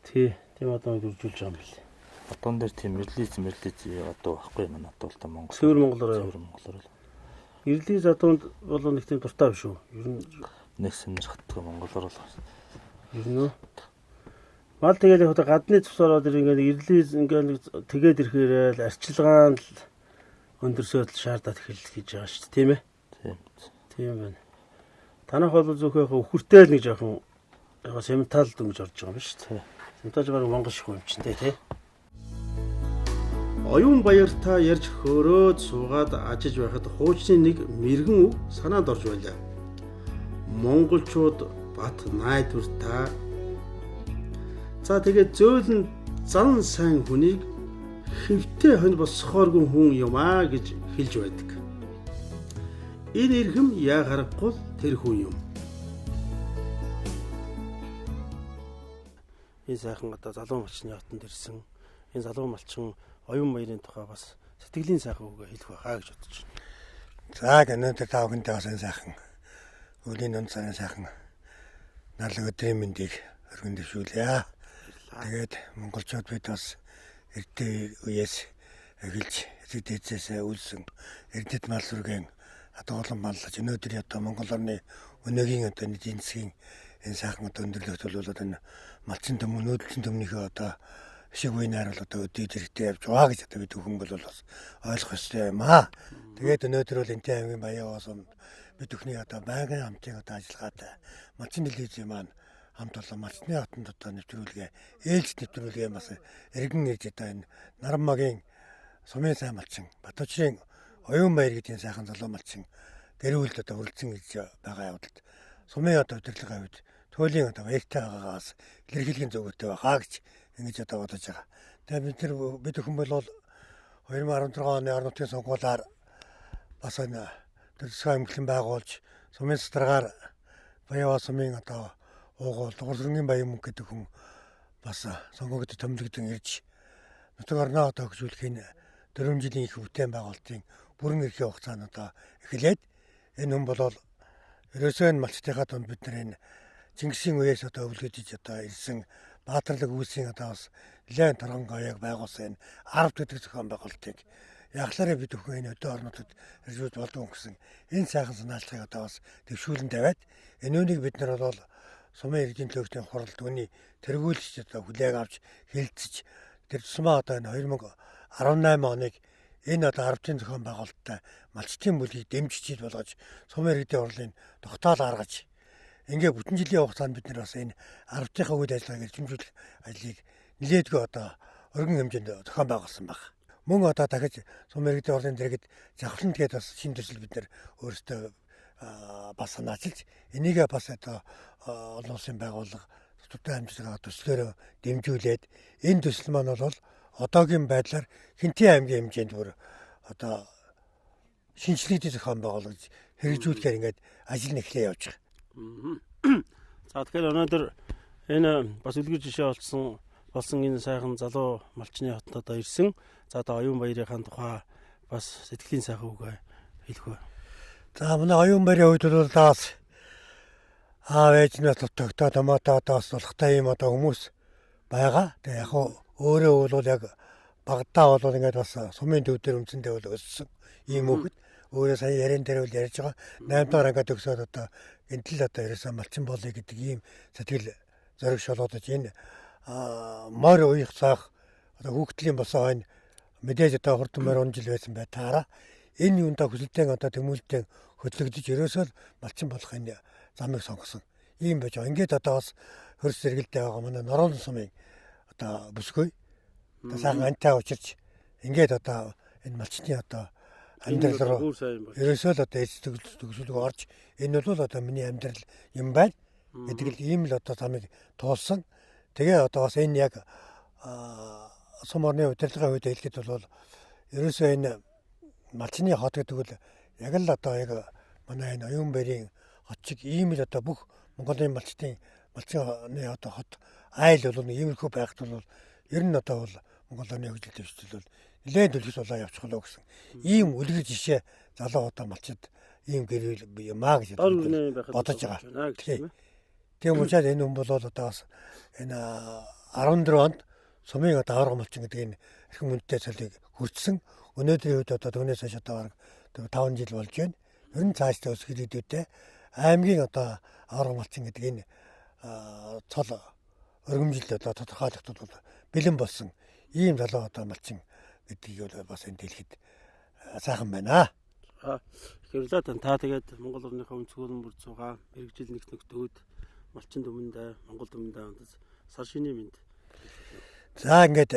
Тий, тийм адууд үржүүлж байгаа юм бэл.
Адуун дээр тийм ирлиц адуу байхгүй юм надад бол та Монгол.
Сөвөр Монголоор. Ирлиц адуунд бол нэг тийм дуртай биш үү? Ер нь
нэг сонирхдаг монголоор бол.
Ер нь мал тэгээд одоо гадны цус ороод ингээд ирлиз ингээд тэгээд ирэхээр л арчилгаан л өндөрсөд шаардаад эхэлж хийж байгаа шүү дээ тийм ээ. Тийм байна. Танах бол зөвхөн өхөртэй л нэг жоохон яг сементал дөнгөж орж байгаа юм шүү дээ. Сементал баг монгол шиг юм чинь тий. Оюун баяр та ярьж хөөрөөд суугаад ажиж байхад хуучны нэг мэрэгэн үг санаанд орж байлаа. Монголчууд бат найдвар та. За тэгээд зөөлөн зан сайн хүнийг хэвтэй хонь босхооргүй хүн юм аа гэж хэлж байдаг. Энэ эрхэм яа харахгүй тэр хүн юм. Энэ сайхан одоо залуу малчны хотод ирсэн. Энэ залуу малчин оюун баярын тухай бас сэтгэлийн сайхан үгээ хэлэх байхаа гэж бодож байна.
За өнөөдөр та бүхэндээ бас энэ сайхан өлийн онцгой сайхан нарлаг өдрийн мэндийг өргөн дэвшүүлье. Тэгээд монголчууд бид бас эртний үеэс эхэлж эцэдээсээ үлсэн эрдэт мал сүргэн одоо олон маллаж өнөөдөр одоо Монгол орны өнөөгийн одоо эдийн засгийн энэ сайхан одоо өндөрлөгт бол одоо малчин төмөн нүүдэлчин төмнийхөө одоо шиг үеийнээр бол одоо өдөрт хэрэгтэй явж байгаа гэж одоо бид хүн бол бас ойлгох ёстой юм аа. Тэгээд өнөөдөр бол Энтэй аймгийн Баян-Аас бид бүхний одоо байнгын хамтын одоо ажиллагаатай малчин телевизийн маань хамт олон малчны хотод одоо нэвтрүүлгээ ээлж нэвтрүүлгээ бас эргэн ирж одоо энэ Наранмагийн сумын сайн малчин Батбажрын оюун баяр гэдгийн сайхан залуу малчин гэр бүлд одоо хүрэлцэн гэж байгаа явдалд сумын одоо удирдлагын хувьд туйлын одоо баяртай байгаагаас илэрхийлгийн зөвгөтэй байхаа гэж ингэж одоо бодож байгаа. Тэгээд бид бүхэн бол 2016 оны орон нутгийн сонгуулиар бас энэ төрөлсгөө эмгэлэн байгуулж сумын цэцэргаар Баян-Аас сумын одоо уугуул дугуйлрын баян мөнгө гэдэг хүн бас сонгогдод томилогдсон ирж нутаг орноо одоо хөгжүүлэхийн 4 жилийн их бүтээн байгуулалтын бүрэн эрхийн хугацаанд одоо эхлээд энэ хүн бол ерөөсөө энэ малчтынхаа дунд бид нар энэ Чингисийн үеэс одоо өвлөгдөж одоо ирсэн Баатарлаг үйлсийн одоо бас нэлээд торгон гаяг байгуулсан энэ 10 гэдэг зохион байгуулалтыг яглаараа бид бүхэн энэ өдөө орнуудад хэрэгжүүлж болдгоо гэсэн энэ сайхан санаачлагыг одоо бас төвшүүлэн тавиад энэ үнийг бид нар бол сумын иргэдийн төлөвчдийн хуралд үний тэргүүлж одоо хүлээг авч хилцэж тэр тусмаа одоо энэ 2018 оныг энэ одоо 10-ын зохион байгуулалттай малчтын бүлгийг дэмжиж болгож сумын иргэдийн хурлын тогтоол гаргаж ингээ бүтэн жилийн хугацаанд бид нар бас энэ 10-ийнхаа үйл ажиллагааг хэмжүүлэх ажлыг нэлээдгүй одоо өргөн хэмжээнд зохион байгуулсан баг. Мөн одоо дахиж сумын иргэдийн хурлын дэргэд завхлан тэгээд бас шинэ төсөл бид нар өөрсдөө бас санаачилж энийгээ бас одоо олон улсын байгууллага тутамжлага төслөөрөө дэмжүүлээд энэ төсөл маань бол одоогийн байдлаар Хинтээ аймгийн хэмжээнд бүр одоо шинжлэлийн зохион байгуулалт хэрэгжүүлэхээр ингээд ажил нэхлээ явж байгаа.
За тэгэхээр өнөөдөр энэ бас үлгэр жишээ болсон энэ сайхан залуу малчны хотод одоо ирсэн. За одоо оюун баярын тухай бас сэтгэлийн сайхан үг хэлэх үү.
За манай оюун баярын үед бол даас аав ээжнээс тогтоо томоотоодоос болохтай юм одоо хүмүүс байгаа. Тэгээ яг өөрөө бол яг багтаа бол ингээд бас сумын төв дээр үндсэндээ бол өссөн ийм хүүхэд өөрөө сая ярен дээр бол ярьж байгаа. 8 дахь ангид төгсөөд одоо энтэл одоо ерөөсөө малчин болъё гэдэг ийм сэтгэл зориг шолоодож энэ морь уйх цаах одоо хүүхдлийн босоо хойно мэдээж одоо хурдмаар 10 жил байсан бай таараа энэ юунда хүсэлтэн одоо тэмүүлтэн хөдлөгдөж ерөөсөө малчин болох энэ замыг сонгосон. Ийм байж байгаа. Ингээд одоо бас хөрс зэрэгэлдээ байгаа манай Норолон сумын одоо бүсгүй одоо сайхан антай учирч ингээд одоо энэ малчны одоо амьдрал руу ерөөсөө л одоо эц төгсөлөг орж энэ бол одоо миний амьдрал юм байна гэдэг л ийм л одоо замыг туулсан. Тэгээ одоо бас энэ яг сум орны удирдлагын үед хэлэхэд бол ерөөсөө энэ малчны хот гэдэг бол яг л одоо яг манай энэ оюун баярын хот чиг ийм л одоо бүх Монголын малчны одоо хот айл бол иймэрхүү байхад бол ер нь одоо бол Монголын хөгжил дэвшил бол нэлээд төлөвс болоо явчих болоо гэсэн. Ийм үлгэр жишээ залуу одоо малчид ийм гэрэл юмаа гэж бодож байгаа. Тийм учраас энэ хүн бол одоо бас энэ 14 онд сумын одоо авраг малчин гэдэг энэ эрхэм үнэтэй цалийг хүртсэн. Өнөөдрийн үед одоо түүнээс хойш одоо 5 жил болж байна. Ер нь цаашдаа өсөх ирээдүйдээ аймгийн одоо авраг малчин гэдэг энэ цол өргөмжлөлд одоо тодорхойлогдод бол бэлэн болсон ийм залуу одоо малчин гэдгийг бол бас энэ дэлхийд сайхан байна.
Тэгэхээр та тэгээд Монгол орныхоо өнцгөрөн бүр цугаа мэрэгжил нэг нөхдөөд малчин дүмэндээ Монгол дүмэндээ сар шиний мэд.
За ингээд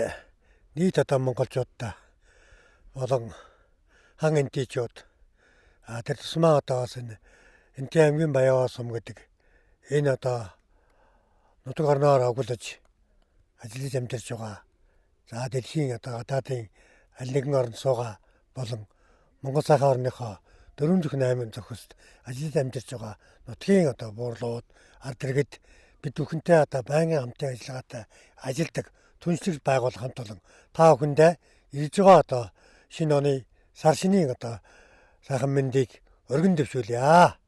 нийт одоо монголчуудаа болон хан энтичүүд тэр тусмаа одоо бас энэ Хинтээ аймгийн Баян сум гэдэг энэ одоо нутаг орноор оглож ажиллаж амьдарч байгаа. За дэлхийн одоо гадаадын аль нэгэн орнд суугаа болон Монгол сайхан орныхоо 408 зохиост ажиллаж амьдарч байгаа нутгийн одоо буурлууд ард иргэд бид бүхэнтэй одоо байнгын хамтын ажиллагаатай ажилдаг түншлэг байгуулах хамт олон та бүхэндээ ирж байгаа одоо шинэ оны сар шинийн одоо сайхан мэндийг өргөн дэвшүүлье.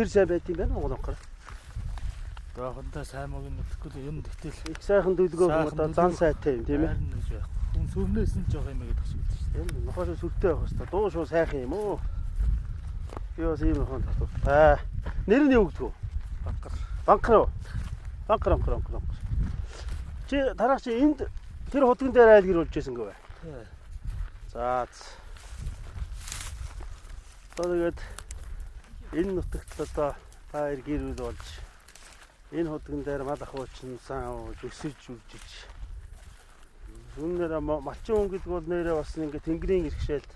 Тэр сайн байт юм байна Монгол онхор.
Доохондоо сайн мог мэдхгүй л юм тэгтэл
их сайхан дүлгөө одоо зан сайтай юм тийм ээ.
Хүн сүрнээс нь жоох юм гэдэг шиг байдаг шүү дээ.
Нохоос сүртэй байх хэвээр дуу шуу сайхан юм уу? Би бас ийм хон татвар. Нэр нь юу гэдэг вэ? Банкар. Чи дараах чи энд тэр худган дээр айл гэр болж байсан гэвэ?
Тий.
За. Тэгээд энэ нутагт одоо та гэр бүл болж энэ худган дээр мал ахуйчин сан өсөж үржиж үнээр малчин хүн гэдэг бол нэрээ бас ингээ тэнгэрийн иргэшээлд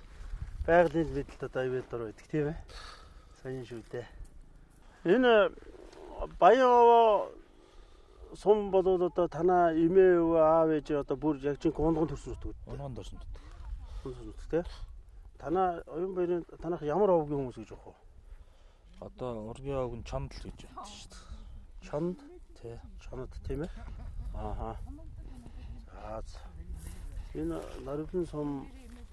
байгалийн мэдлэлд одоо ивэд дор байдаг тийм ээ. Сайн шүү дээ. Энэ Баян сум болоод одоо танаа эмээ өвөө аав ээж одоо бүр яг чинь гондгон төрсөн нутаг.
Гондгон төрсөн нутаг.
Тийм. Танаа оюун баярын танах ямар овгийн хүмүүс гэж явах вэ?
Одоо ургийн овг нь чонд л гэж байна шүү дээ.
Чонд?
Тий.
Чонд тийм ээ. Ааха. За. Энэ Норолон сум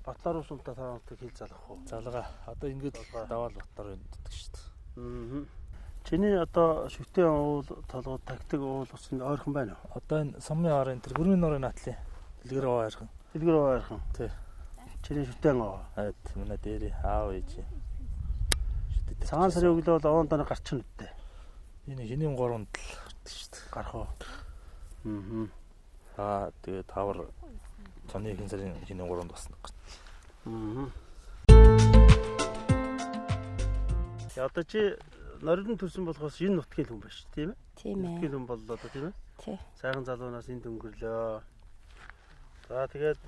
Батлааруу сумтай таамагтай хил залгах уу?
Залгаа. Одоо ингээд даваал Батлаар байдаг шүү дээ.
Чиний одоо шүтэн уул толгой тактик уул ус энэ ойрхон байна уу?
Одоо энэ сумын орын тэр гүрний нурын натлын дэлгэр ойрхон.
Дэлгэр ойрхон.
Тий.
Чиний шүтэн аа.
Манай дээр аав ээж.
Цагаан сарын өглөө бол овон донор гарч ирнэ үтэ.
Энэ хинийн 3-нд л гардаг шүү дээ.
Гарах уу?
Тэгээд тавар цоны хин сарын хинийн 3-нд басна гардаг.
Одоо чи норилн төрсөн болохоос энэ нутгийн хүн байна шүү, тийм ээ?
Тийм ээ.
Нутгийн хүн боллоо одоо тийм ээ?
Тий.
Сайхан залуунаас энд өнгөрлөө. За тэгээд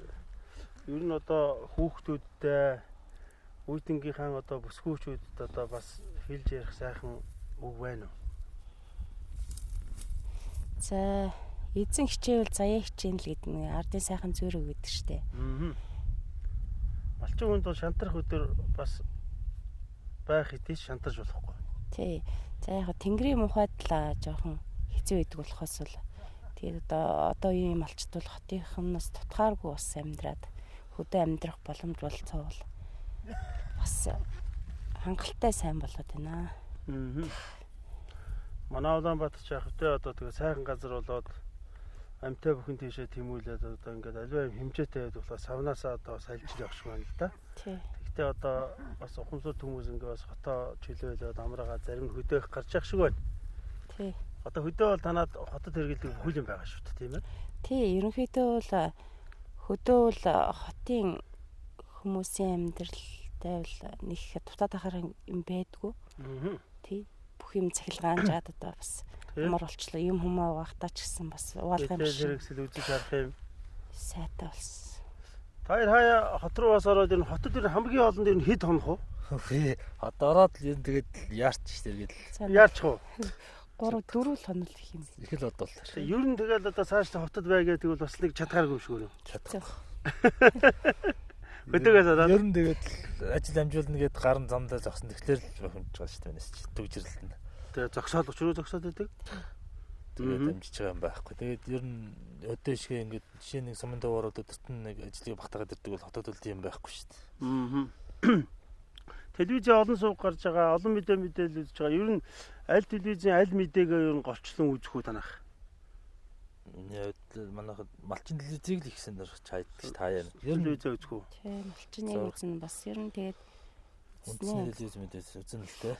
ер нь одоо хүүхдүүдтэй үеийнхээ одоо бүсгүүчүүдэд одоо бас хэлж ярих сайхан үг байна уу?
За эзэн хичээвэл заяа хичээн л гэдэг нэг ардын сайхан зөөрөг гэдэг штэ.
Малчин хүнд бол шантрах өдөр бас байх хэдий шантарч болохгүй.
Тий. За яг тэнгэрийн мухайд л жоохон хэцүү байдаг болохоос л тэгээд одоо үеийн малчд бол хотынхоноос тутгааргүй бас амьдраад хөдөө амьдрах боломж болцоол бас хангалттай сайн болоод байна.
Манай Улаанбаатар ч яг хөтөө одоо тэгээ сайхан газар болоод амьтаа бүхэн тийшээ тэмүүлээд одоо ингээд аливаа хэмжээтэй байдаг болохоор савнаасаа одоо сальж явах шиг байна л да.
Тий.
Гэхдээ одоо бас ухамсарт хүмүүс ингээд бас хотоо чөлөөлөөд амраагаа зарим нь хөдөөх гарч явах шиг байна.
Тий.
Одоо хөдөө бол танаад хотод хэрэглэдэг бүхэл юм байгаа шүү дээ, тийм ээ?
Тий, ерөнхийдөө бол хөдөө бол хотын хүмүүсийн амьдралтай бол нэг дутаад ахаар юм байдгүй. Тий. Бүх юм цахилгаанжаад одоо бас амар болчлоо. Юм хүмүүс угаахтаа ч гэсэн бас угаалгах юм шиг.
Хэрэгсэл үзэж харах юм.
Сайтай болсон.
Таяр хаяа хот руу бас ороод энэ хотод энэ хамгийн олон дээр хэд хонох вэ?
Одоо ороод л энэ тэгээд яарч ш тэгээд
яарчих уу?
3-4 хонол их юм.
их л бодвол.
Ер нь тэгэл одоо цаашдаа хотод байгаад тэгвэл бас нэг чадхааргүй юм шиг өөрөө.
Чадах.
Хөдөөгөөс ороод
ер нь тэгээд ажил амжуулна гэд гарын замдаа зогсон. Тэгэхээр л хөнж байгаа шүү дээ энэс чи төгжрэлтэн.
Тэгээ зогсоод өчрөө зогсоод байдаг.
Тэгээд амжиж байгаа юм байхгүй. Тэгээд ер нь өдөө шиг ингээд жишээ нэг сумын доор өдөрт нэг ажлыг багтаагаад ирдэг бол хотод бол тийм байхгүй шүү дээ.
Телевизэн олон сууг гарч байгаа, олон мэдээлэл үзэж байгаа. Ер нь аль телевизэн аль мэдээгээ ер нь голчлон үзэх үү танах?
Манайх малчин телевизийг л ихсэн дэр чайдаг та яа.
Ер нь телевизээ үзэх үү?
Тийм, малчны үзэн бас ер нь тэгээд
үндсэн телевиз мэдээс үзэн л дээ.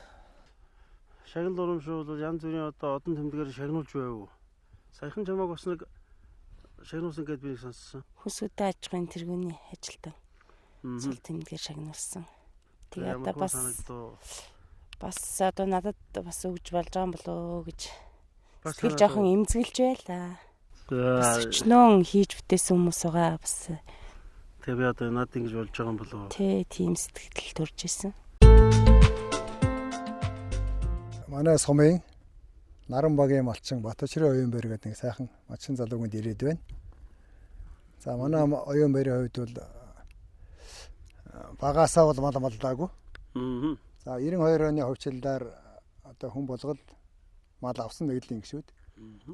Шагнал урамшуул бол янз бүрийн одоо одон тэмдгээр шагнуулж байв. Саяхан чамааг бас нэг шагнуулсан гэдээ би сонссон.
Хүсвэтэй аж ахуйн тэргүүний ажилтан цал тэмдгээр шагнуулсан. Тэгээ одоо бас одоо надад бас өгж болж байгаа юм болоо гэж сэтгэл жоохон эмзэглэж байлаа. Бас өчнөө хийж бүтээсэн хүмүүс байгаа бас.
Тэгээ би одоо надад ингэж болж байгаа юм болоо.
Тий, тийм сэтгэл төрж исэн.
Манай сумын Наран багийн малчин Батчрын оюун байр гэдэг нэг сайхан малчин залууганд ирээд байна. За манай оюун байрын хувьд бол багасаа бол мал малдаагүй. За 92 оны хувьчлалаар одоо хүн болгол мал авсан нэгдлийн гişүүд.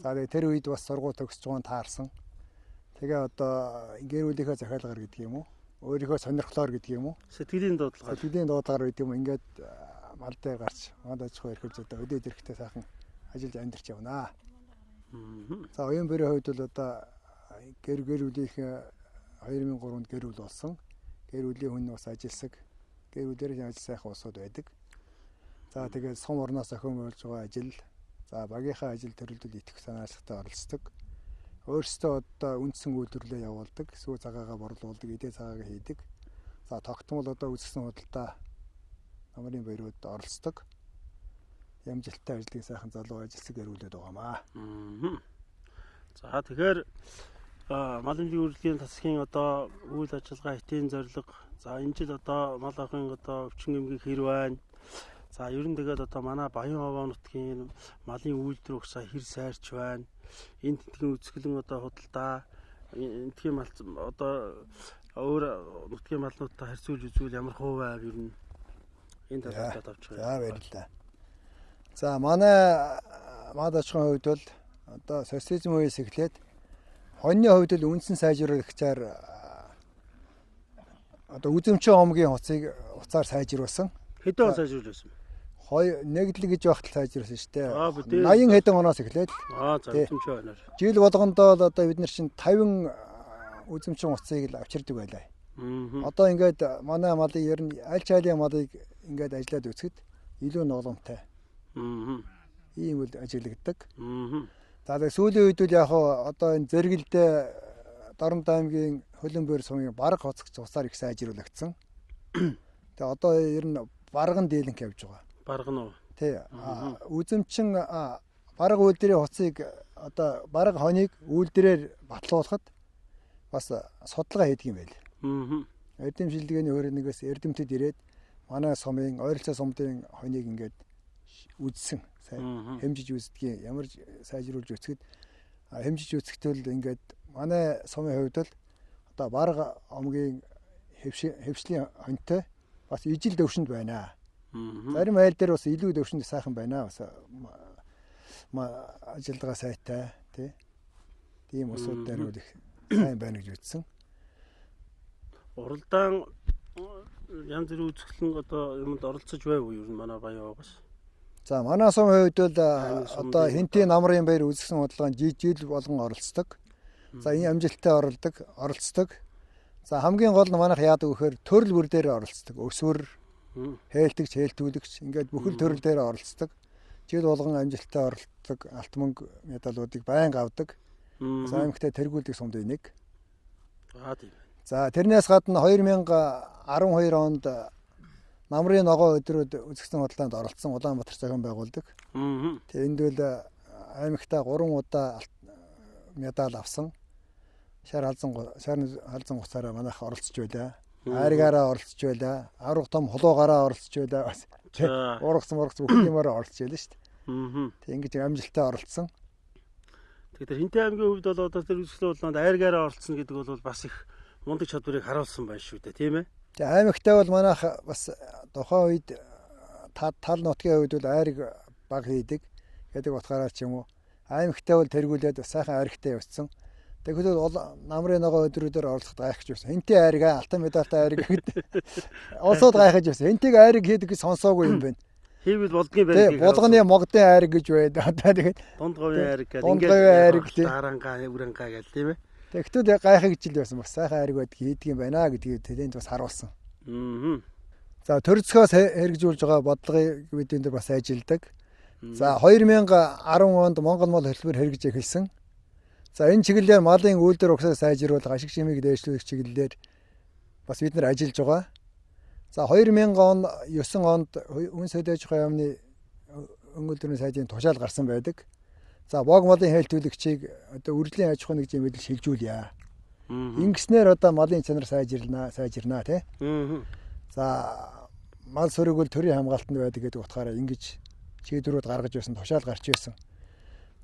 За тэр үед бас сургууль төгсөж байгаа таарсан. Тэгээ одоо гэр бүлийнхээ захиалгаар гэдэг юм уу? Өөрийнхөө сонирхлоор гэдэг юм уу?
Сэтгэлийн дуудлагаар.
Сэтгэлийн дуудлагаар гэдэг юм ингээд мал дээр гарч мал аж ахуй эрхэлж одоо өдөөд ирэхтэй сайхан ажиллаж амьдарч явнаа. За оюун байрын хувьд бол одоо гэр бүлийнхээ 2003 онд гэр бүл болсон. Гэр бүлийн хүн бас ажилсаг, гэр бүлэрийн ажил сайхан усуд байдаг. За тэгээд сум орноос охин болж байгаа ажил, за багийнхаа ажил төрөлдөл итгэх санаачлагтай оролцдог. Өөрсдөө одоо үндсэн үйлдвэрлэлээ явуулдаг, сүү цагаагаа борлуулдаг, эдээ цагаагаа хийдэг. За тогтмол одоо үүсгэсэн худалдаа намрын баярууд оролцдог. Ямжилттай ажлын сайхан залуу ажилсаг эрүүлээд байгаамаа.
За тэгэхээр малын үржилгээний засгийн одоо үйл ажиллагаа этийн зорилго. За энэ жил одоо мал ахын одоо өвчин эмгэг хэр байна. За ер нь тэгээд одоо манай Баян Овоо нутгийн малын үйлдвэр угсаа хэр сайрч байна. Энэ тэтгийн үзэсгэлэн одоо худалдаа энтхийн мал одоо өөр нутгийн малнуудтай харьцуулж үзвэл ямар хувь байв ер нь энэ талаар тавьж байгаа.
За баярлалаа. За манай мал аж ахуйн хувьд бол одоо социализм үеэс эхлээд хоньны хувьд л үндсэн сайжруулагчаар одоо үзэмчин омгийн хуцаар сайжруулсан.
Хэдэн он сайжруулсан?
Нэглэг гэж багт сайжруулсан шүү дээ. 80 хэдэн оноос эхлээд.
За үзэмчин байна.
Жил болгондоо л одоо бид нар чинь 50 үзэмчин хуцыг л авчирдаг байлаа. Одоо ингээд манай малын ер нь аль чайлын малыг ингээд ажиллаад үзэхэд илүү нооломтой. Ийм үл ажиглагддаг. За тэгээ сүүлийн үед үл яг одоо энэ зэрэгэлдээ Дорнод аймгийн Хөлбөмбөр сумын бараг хоцогч усаар их сайжруулагдсан. Тэгээ одоо ер нь барган дийлэнх явж байгаа.
Барга нь.
Тий. Үзэмчин бараг үйлдвэрийн хуцыг одоо бараг хоног үйлдвэрээр батлуулахад бас судалгаа хийдэг юм байл. Эрдэм шилдэгээний хөрөнгөөс эрдэмтэд ирээд манай сумын ойролцоо сумдын хоног ингээд үзсэн. Хэмжиж үздгийг ямар сайжруулж үсгэд хэмжиж үсгтэл ингээд манай сумын хувьд л одоо бараг омгийн хөвшлийн хонтой бас ижил төвшөнд байна. Зарим айл дээр бас илүү төвшөнд сайхан байна. Бас ажилтгаа сайтай тийм усуд дээр үл их сайн байна гэж үзсэн.
Уралдаан янз бүрийн үзэсгэлэн одоо юмд оролцож байв уу ер нь манай баяа бас.
За манай сумын хувьд бол одоо хинтийн намрын баяр үзэсгэлэн бодлогын жил болгон оролцдог. За энэ амжилттай оролцдог. За хамгийн гол нь манайх яадаг вэхээр төрөл бүр дээр оролцдог. Өсвөр, хээлтэгч, хээлтүүлэгч ингээд бүхэл төрөл дээр оролцдог. Жил болгон амжилттай оролцдог. Алт мөнгө медалуудыг байнга авдаг. За аймагтай тэргүүлдэг сумд нэг. За тэрнээс гадна 2012 онд намрын ногоо өдрүүд үзэсгэлэн бодлоонд оролцсон Улаанбаатар зохион байгуулдаг. Энд бол аймагтаа 3 удаа медаль авсан. Шар халзан гуцаараа манайх оролцож байлаа. Айргаараа оролцож байлаа. Авраг том хулуугаараа оролцож байлаа. Урагц бүхэл юмараа оролцож байлаа шүү дээ. Тэг ингэж амжилттай оролцсон.
Тэгэхээр Хинтээ аймгийн хувьд бол одоо тэр үзэсгэлэн бодлоонд айргаараа оролцсон гэдэг бол бас их мундаг чадварыг харуулсан байна шүү дээ, тийм ээ.
Тэг аймагтай бол манайх бас тухайн үед тал нутгийн хувьд бол айрг баг хийдэг гэдэг утгаараа ч юм уу. Аймагтай бол тэргүүлээд сайхан айргтай явцсан. Тэгэхдээ намрын ногоо өдрүүдээр орлоход гайхаж байсан. Хинтээ айрг алтан медальтай айрг гэдэг. Улсууд гайхаж байсан. Хинтэйг айрг хийдэг гэж сонсоогүй юм байна.
Хийвэл болдгийн байх.
Булганы могдын айрг гэж байдаг. Одоо тэгээд
дунд говийн айрг гэдэг.
Дунд говийн айрг
дарангаа, үрэнгаа гэл тийм ээ.
Тэгэхдээ гайхаж ил байсан. Бас сайхан айрг байдаг хийдэг юм байна гэдгийг тэрэнд бас харуулсан. За төрөлцгөөс хэрэгжүүлж байгаа бодлогыг бидний дээр бас ажилладаг. За 2010 онд Монгол мал хөтөлбөр хэрэгжиж эхэлсэн. За энэ чиглэлээр малын үйлдвэр угсаа сайжруулах, ашиг шимийг дээшлүүлэх чиглэлээр бас бид нар ажиллаж байгаа. За 2009 онд Үнс хөдөө аж ахуйн яамны өнгөлдрийн сайдын тушаал гарсан байдаг. За бог малын хэлтүүлэгчийг одоо үржлийн аж ахуйн нэгжийн мэдл шилжүүлье. Ингэснээр одоо малын чанар сайжирнаа тий. За мал сүрэг бол төрийн хамгаалтанд байдаг гэдэг утгаараа ингэж шийдвэрүүд гаргаж байсан, тушаал гарч байсан.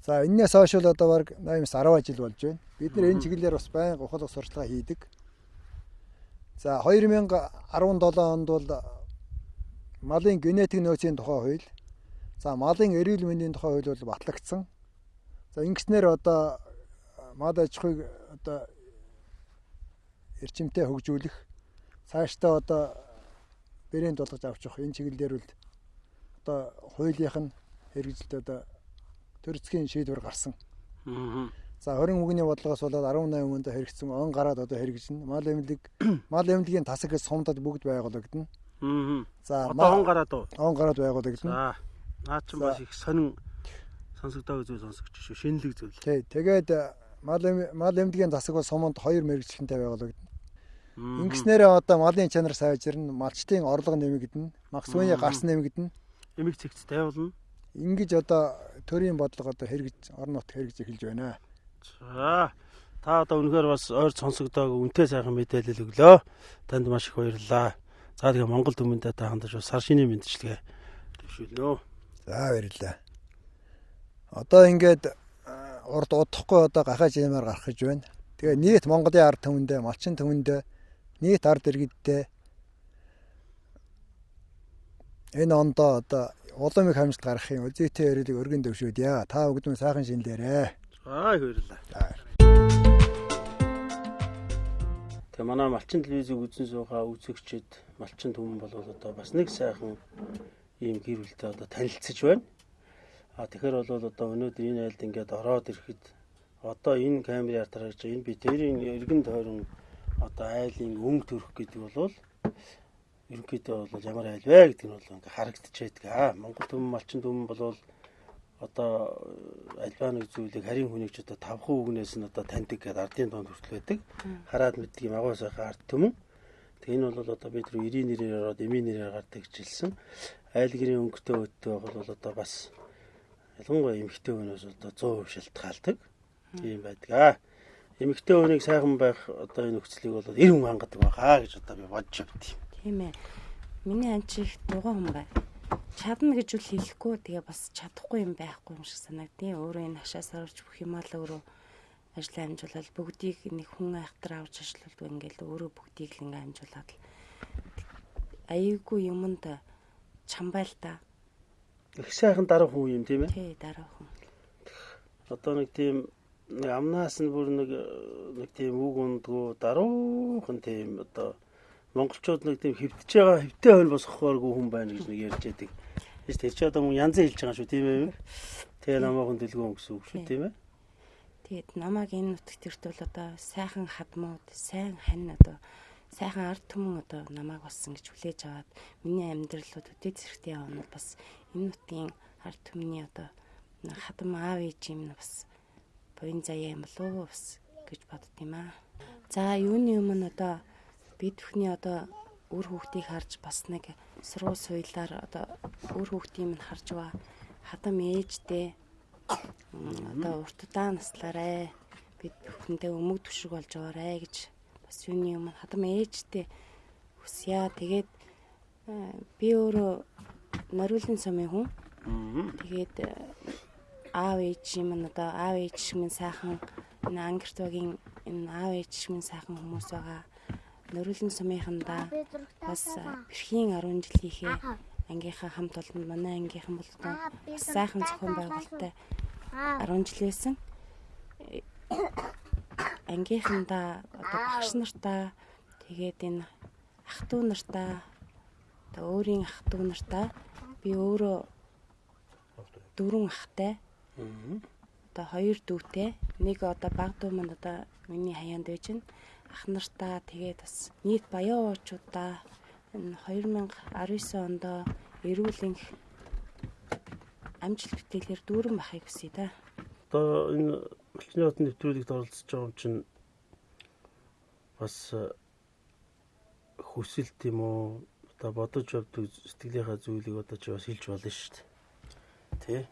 За энэс хойш л одоо баг 8-10 жил болж байна. Бид нар энэ чиглэлээр бас байнга ухаал сурталчилгаа хийдэг. За 2017 онд бол малын генетик нөөцийн тухай хууль, за малын эрүүл мэндийн тухай хууль бол батлагдсан. За ингэснээр одоо мал аж ахуйг одоо эрчимтэй хөгжүүлэх, цаашдаа одоо бэрээнд болгож авч явах энэ чиглэлээр бол одоо хуулийнх нь хэрэгжилт одоо төрөлцгийн шийдвэр гарсан. За 20 үгний бодлогоос болоод 18 онд хэрэгжсэн он гараад одоо хэрэгжинэ. Мал эмнэлгийн тасаг гэж сумдад бүгд байгуулагдана. За
он гараад
байгуулагдана.
За наа чи бас их сонин сонсогдоод зүйл сонсогч шүү. Шинэлэг зүйл.
Тий. Тэгээд мал эмнэлгийн тасаг бол суманд 2 мэргэжлэнтэй байгуулагдана. Ингэснээрээ одоо малын чанар сайжирна, малчтын орлого нэмэгдэнэ, магс үеийн гарс нэмэгдэнэ.
Эмэг цэгцтэй болно.
Ингэж одоо төрийн бодлого одоо хэрэгж орон нутг хэрэгж эхэлж байна.
За та одоо үнэхээр бас ойр сонсогдоог үнэтэй сайхан мэдээлэл өглөө. Танд маш их баярлалаа. За тэгээ Монгол түмэндээ та хандаж сар шинийн мэдчилгээ төвшүүлнэ.
За баярлалаа. Одоо ингээд урд удахгүй одоо гахаж ямаар гарах гэж байна. Тэгээ нийт Монголын ард түмэндээ, малчин түмэндээ, нийт ард иргэдтэй энэ ондоо одоо улам их хамжилт гаргахын үзээтэй ярилыг өргөн дэвшүүлье. Та бүгд сайхан шинэлээрэ.
Баярлалаа. Тэгээ манай малчин телевизийг үзэн суугаа үзэгчид, малчин түмэн бол одоо бас нэг сайхан ийм гэр бүлтэй одоо танилцж байна. Тэгэхээр бол одоо өнөөдөр энэ айлд ингээд ороод ирэхэд одоо энэ камераар тарахж энэ би тэрийн эргэн тойрон одоо айлын өнгө төрөх гэдэг бол ерөнхийдөө бол ямар айл вэ гэдэг нь бол ингээ харагдчихэдэг. Монгол түмэн малчин түмэн бол одоо альбаа нэг зүйлийг харийн хүнийг ч одоо 5% үгнээс нь одоо таньдаг гэдэг ардын донд хүртэл байдаг. Хараад мэддэг юм агуу сайхан ард түмэн. Тэгээ энэ бол одоо бид 90 нэрээр ороод эмийн нэрээр гардаг хичээлсэн. айлгэрийн өнгөтэй өттэй бол одоо бас ялангуяа эмэгтэй хүнээс одоо 100% шалтгаалдаг. Тийм байдаг. Эмэгтэй хүнийг сайхан байх одоо энэ нөхцөлийг бол 90 хүн хангадаг байхаа гэж одоо би бодож явд юм.
Тийм ээ. Миний ань чих дугуй хүн бай. Чадна гэж үл хэлэхгүй тэгээ бас чадахгүй юм байхгүй юм шиг санагдیں۔ Өөрөө энэ хашаас орж бүх юмаа л өөрөө ажлаа амжуулаад бүгдийг нэг хүн айхтар авч ажилладаг ингээл өөрөө бүгдийг л ингээ амжуулаад аяйгүй юмд чамбайл та.
Их сайхан дарах хүн юм тийм ээ?
Тий, дарах хүн.
Одоо нэг тийм амнаас нь бүр нэг тийм үг ундгүй даруухан тийм одоо монголчууд нэг тийм хэвтэж байгаа хэвтэй хөл босгохооргүй хүн байна гэж нэг ярьж байдаг. Тэр чи одоо янзын хэлж байгаа шүү тийм ээ? Тэгээ намайг дэлгүүн гэсэн үг шүү тийм ээ?
Тэгээд намайг энэ нутагт ирт бол одоо сайхан хадмууд, сайн хань одоо сайхан ард түмэн одоо намайг болсон гэж хүлээж аваад миний амьдралууд үдээ зэрэгтэй явна бол бас энэ нутгийн ард түмний одоо хадам аав ээж юм бас буян заяа юм болов уу бас гэж бодд юм аа. За юуны өмнө одоо бид бүхний одоо үр хүүхдийг харж бас нэг сургууль суйлаар одоо үр хүүхдийн минь харж ба хадам ээжтэй одоо урт удаан наслаарэ бид бүхэндээ өмг түшиг болж байгаарэ гэж бас юуны өмнө хадам ээжтэй хүсье. Тэгээд би өөрөө Нориулын сумын хүн. Тэгээд аав ээж юм одоо аав ээж шиг минь сайхан энэ ангертогийн энэ аав ээж шиг минь сайхан хүмүүс байгаа. Нориулын сумынхандаа бас бэрхийн 10 жилийнхээ ангийнхаа хамт олонд манай ангийнхан бол бас сайхан зохион байгуулалттай 10 жил байсан. Ангийнхандаа одоо багш нартаа тэгээд энэ ах トゥ нартаа одоо өөрийн ах トゥ нартаа би өөрөө 4 ахтай. Одоо 2 дүүтэй. Нэг одоо баг дүү манд одоо миний хаяанд байж байна. Ах нартаа тэгээд бас нийт баян уучуудаа энэ 2019 онд эрүүл энх амжилт бүтээлээр дүүрэн бахыг хүсье да.
Одоо энэ малчны хотын нэвтрүүлэгт оролцож байгаа юм чинь бас хүсэлт юм уу? Одоо бодож явдаг сэтгэлийнхаа зүйлийг одоо чи бас хэлж болно шүү дээ. Тэ?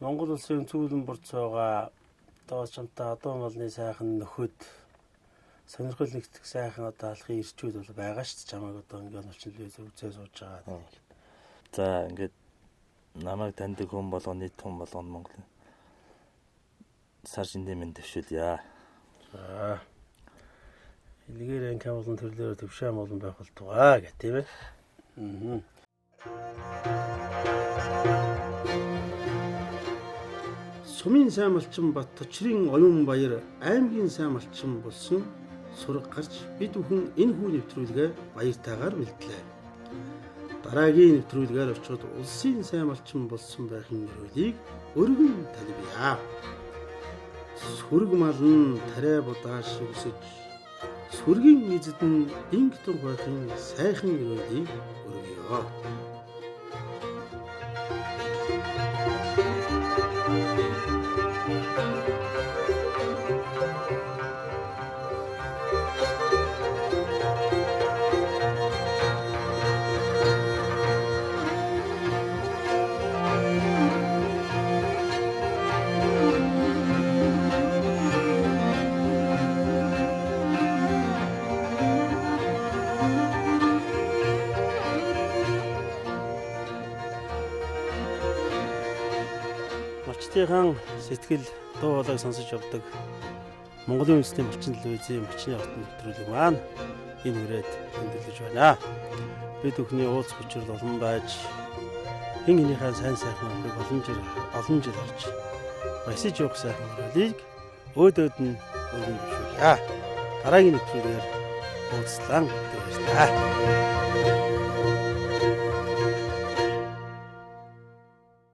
Монгол улсын цүүлэн борцоогоо одоо чамтай одоо малны сайхан нөхөд сонирхол нэгтгэх сайхан одоо алхын ирчүүд бол байгаа шүү дээ. Чамайг одоо ингээд олчлээ үзээ сууж байгаа.
За ингээд намайг таньдаг хүн болгоно нийт хүн болгоно Монголын сар шиндээ минь төвшүүлье.
За. Илгээр анги болон төрлөөр төвшөө молон байх болтугай гэх тийм ээ. Сумын сайн малчин Бат Точрын оюун баяр аймгийн сайн малчин болсон сураг гарч бид бүхэн энэ хүү нэвтрүүлгээ баяртайгаар бэлтлээ. Дараагийн нэвтрүүлгээр очоод улсын сайн малчин болсон байхын өрөөлийг өргөн танивъя. Сүрэг мал нь тариа будаа шиг өсөж сүргийн эзэд нь инг тур байхын сайхан өрөөлийг өргөё. Малчтынхан сэтгэл дуу хоолойг сонсож явдаг Монголын үндэсний малчин телевизийн малчны хотын нэвтрүүлэг маань энэ үрээд хөндлөж байна. Бид бүхний уулз учрал олон байж хэн хэнийхээ сайн сайхан амыг олон жил харж мессеж өгөх сайхан өрөөлийг өөдөөд нь өргөн бишүүлье. Дараагийн нэвтрүүлгээр уулзлаа.